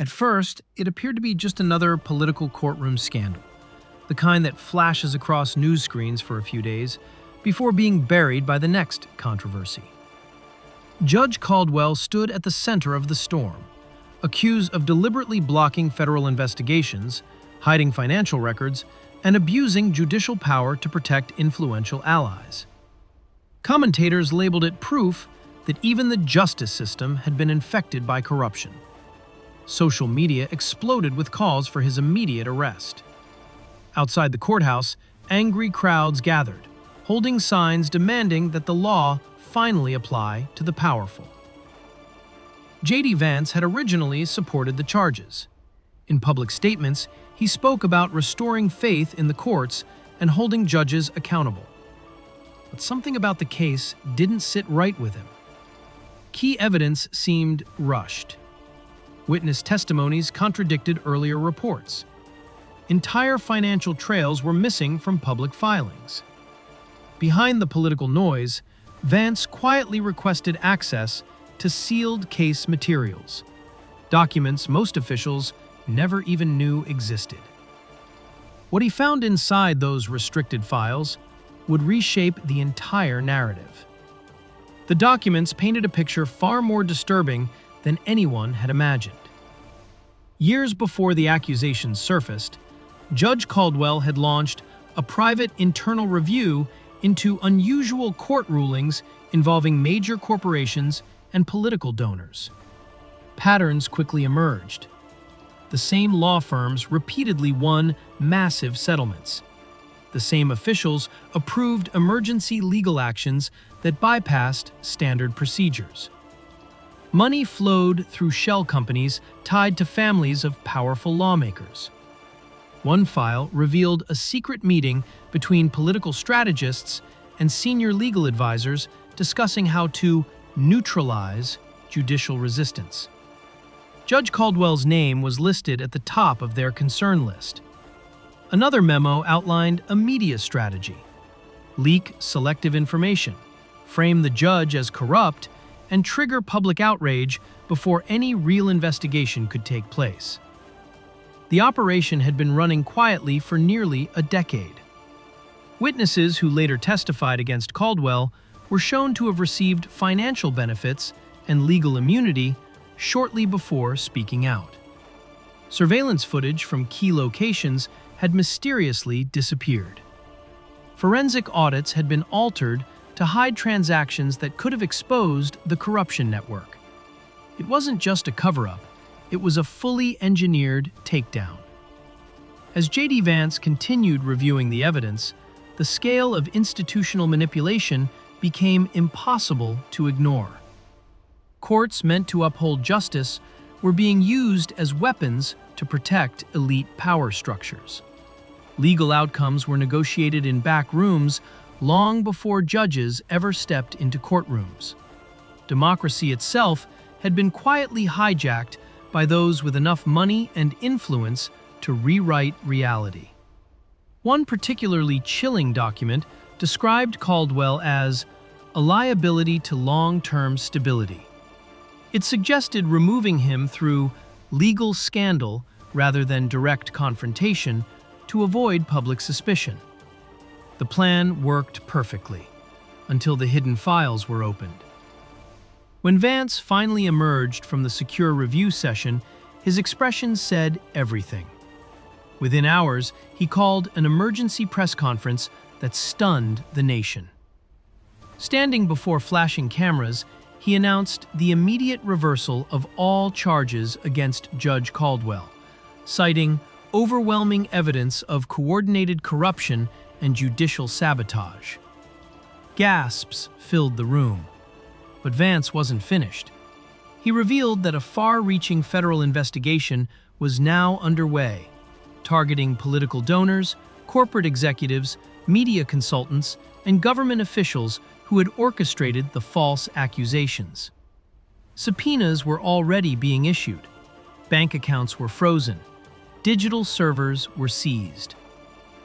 At first, it appeared to be just another political courtroom scandal, the kind that flashes across news screens for a few days before being buried by the next controversy. Judge Caldwell stood at the center of the storm, accused of deliberately blocking federal investigations, hiding financial records, and abusing judicial power to protect influential allies. Commentators labeled it proof that even the justice system had been infected by corruption. Social media exploded with calls for his immediate arrest. Outside the courthouse, angry crowds gathered, holding signs demanding that the law finally apply to the powerful. J.D. Vance had originally supported the charges. In public statements, he spoke about restoring faith in the courts and holding judges accountable. But something about the case didn't sit right with him. Key evidence seemed rushed. Witness testimonies contradicted earlier reports. Entire financial trails were missing from public filings. Behind the political noise, Vance quietly requested access to sealed case materials, documents most officials never even knew existed. What he found inside those restricted files would reshape the entire narrative. The documents painted a picture far more disturbing than anyone had imagined. Years before the accusations surfaced, Judge Caldwell had launched a private internal review into unusual court rulings involving major corporations and political donors. Patterns quickly emerged. The same law firms repeatedly won massive settlements. The same officials approved emergency legal actions that bypassed standard procedures. Money flowed through shell companies tied to families of powerful lawmakers. One file revealed a secret meeting between political strategists and senior legal advisors discussing how to neutralize judicial resistance. Judge Caldwell's name was listed at the top of their concern list. Another memo outlined a media strategy: leak selective information, frame the judge as corrupt, and trigger public outrage before any real investigation could take place. The operation had been running quietly for nearly a decade. Witnesses who later testified against Caldwell were shown to have received financial benefits and legal immunity shortly before speaking out. Surveillance footage from key locations had mysteriously disappeared. Forensic audits had been altered to hide transactions that could have exposed the corruption network. It wasn't just a cover-up, it was a fully engineered takedown. As J.D. Vance continued reviewing the evidence, the scale of institutional manipulation became impossible to ignore. Courts meant to uphold justice were being used as weapons to protect elite power structures. Legal outcomes were negotiated in back rooms long before judges ever stepped into courtrooms. Democracy itself had been quietly hijacked by those with enough money and influence to rewrite reality. One particularly chilling document described Caldwell as a liability to long-term stability. It suggested removing him through legal scandal rather than direct confrontation to avoid public suspicion. The plan worked perfectly, until the hidden files were opened. When Vance finally emerged from the secure review session, his expression said everything. Within hours, he called an emergency press conference that stunned the nation. Standing before flashing cameras, he announced the immediate reversal of all charges against Judge Caldwell, citing overwhelming evidence of coordinated corruption and judicial sabotage. Gasps filled the room. But Vance wasn't finished. He revealed that a far-reaching federal investigation was now underway, targeting political donors, corporate executives, media consultants, and government officials who had orchestrated the false accusations. Subpoenas were already being issued. Bank accounts were frozen. Digital servers were seized.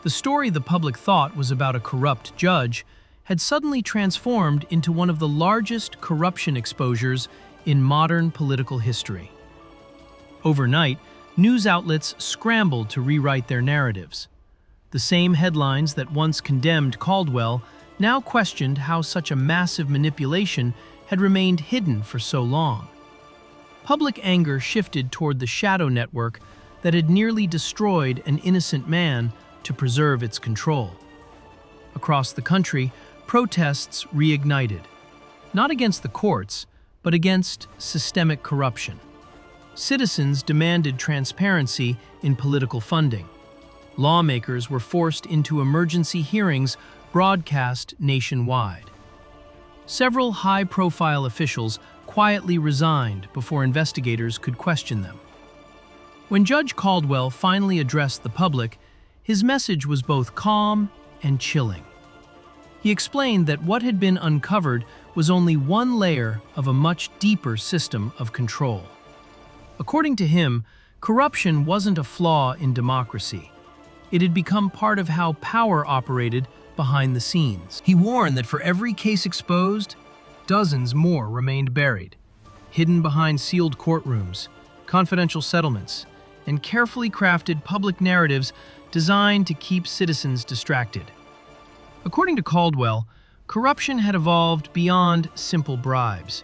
The story the public thought was about a corrupt judge had suddenly transformed into one of the largest corruption exposures in modern political history. Overnight, news outlets scrambled to rewrite their narratives. The same headlines that once condemned Caldwell now questioned how such a massive manipulation had remained hidden for so long. Public anger shifted toward the shadow network that had nearly destroyed an innocent man to preserve its control. Across the country, protests reignited, not against the courts, but against systemic corruption. Citizens demanded transparency in political funding. Lawmakers were forced into emergency hearings broadcast nationwide. Several high-profile officials quietly resigned before investigators could question them. When Judge Caldwell finally addressed the public, his message was both calm and chilling. He explained that what had been uncovered was only one layer of a much deeper system of control. According to him, corruption wasn't a flaw in democracy. It had become part of how power operated behind the scenes. He warned that for every case exposed, dozens more remained buried, hidden behind sealed courtrooms, confidential settlements, and carefully crafted public narratives designed to keep citizens distracted. According to Caldwell, corruption had evolved beyond simple bribes.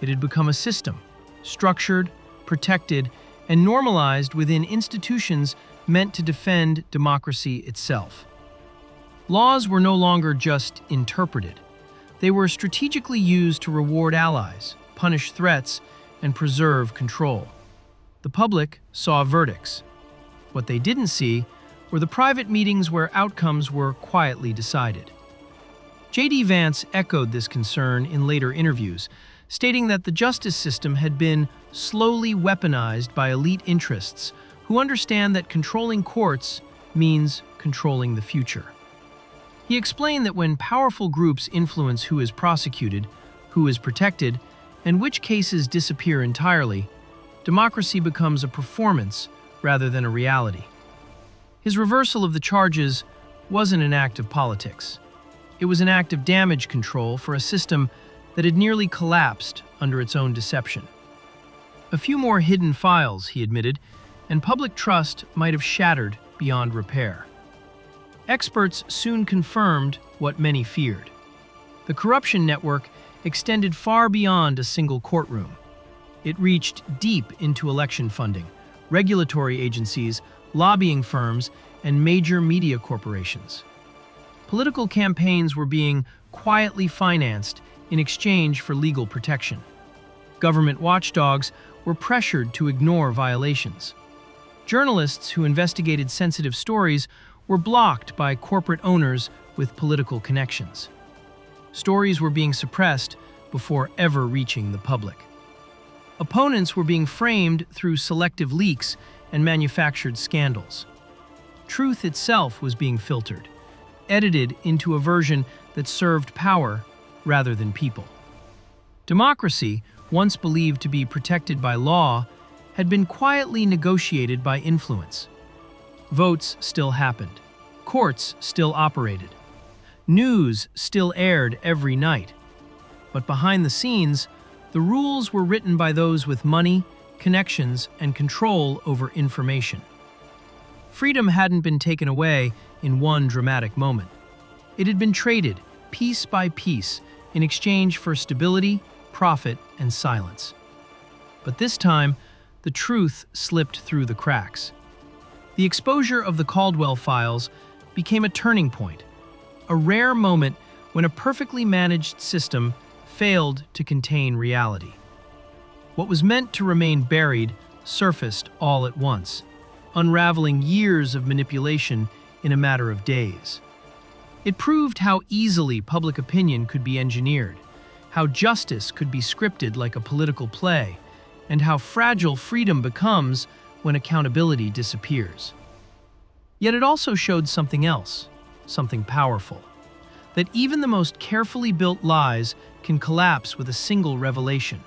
It had become a system, structured, protected, and normalized within institutions meant to defend democracy itself. Laws were no longer just interpreted. They were strategically used to reward allies, punish threats, and preserve control. The public saw verdicts. What they didn't see were the private meetings where outcomes were quietly decided. J.D. Vance echoed this concern in later interviews, stating that the justice system had been slowly weaponized by elite interests who understand that controlling courts means controlling the future. He explained that when powerful groups influence who is prosecuted, who is protected, and which cases disappear entirely, democracy becomes a performance rather than a reality. His reversal of the charges wasn't an act of politics. It was an act of damage control for a system that had nearly collapsed under its own deception. A few more hidden files, he admitted, and public trust might have shattered beyond repair. Experts soon confirmed what many feared. The corruption network extended far beyond a single courtroom. It reached deep into election funding, regulatory agencies, lobbying firms, and major media corporations. Political campaigns were being quietly financed in exchange for legal protection. Government watchdogs were pressured to ignore violations. Journalists who investigated sensitive stories were blocked by corporate owners with political connections. Stories were being suppressed before ever reaching the public. Opponents were being framed through selective leaks and manufactured scandals. Truth itself was being filtered, edited into a version that served power rather than people. Democracy, once believed to be protected by law, had been quietly negotiated by influence. Votes still happened. Courts still operated. News still aired every night. But behind the scenes, the rules were written by those with money, connections, and control over information. Freedom hadn't been taken away in one dramatic moment. It had been traded, piece by piece, in exchange for stability, profit, and silence. But this time, the truth slipped through the cracks. The exposure of the Caldwell files became a turning point, a rare moment when a perfectly managed system failed to contain reality. What was meant to remain buried surfaced all at once, unraveling years of manipulation in a matter of days. It proved how easily public opinion could be engineered, how justice could be scripted like a political play, and how fragile freedom becomes when accountability disappears. Yet it also showed something else, something powerful, that even the most carefully built lies can collapse with a single revelation,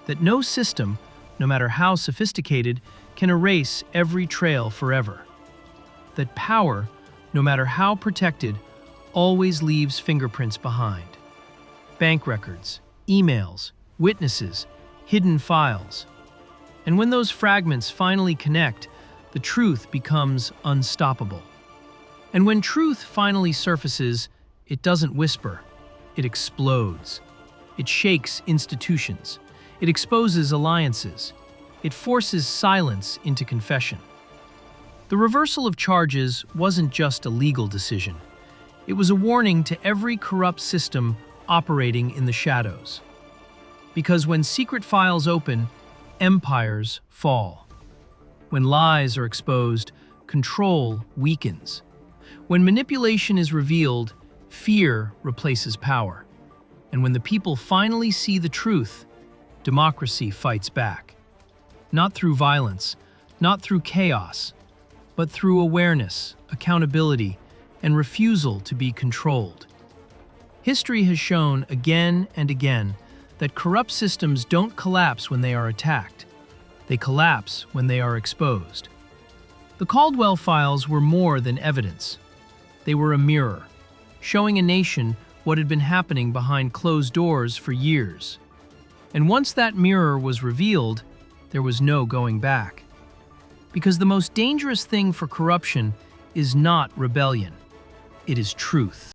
that no system, no matter how sophisticated, can erase every trail forever, that power, no matter how protected, always leaves fingerprints behind. Bank records, emails, witnesses, hidden files. And when those fragments finally connect, the truth becomes unstoppable. And when truth finally surfaces, it doesn't whisper, it explodes. It shakes institutions. It exposes alliances. It forces silence into confession. The reversal of charges wasn't just a legal decision. It was a warning to every corrupt system operating in the shadows. Because when secret files open, empires fall. When lies are exposed, control weakens. When manipulation is revealed, fear replaces power. And when the people finally see the truth, democracy fights back. Not through violence, not through chaos, but through awareness, accountability, and refusal to be controlled. History has shown again and again that corrupt systems don't collapse when they are attacked. They collapse when they are exposed. The Caldwell files were more than evidence. They were a mirror, showing a nation what had been happening behind closed doors for years. And once that mirror was revealed, there was no going back. Because the most dangerous thing for corruption is not rebellion, it is truth.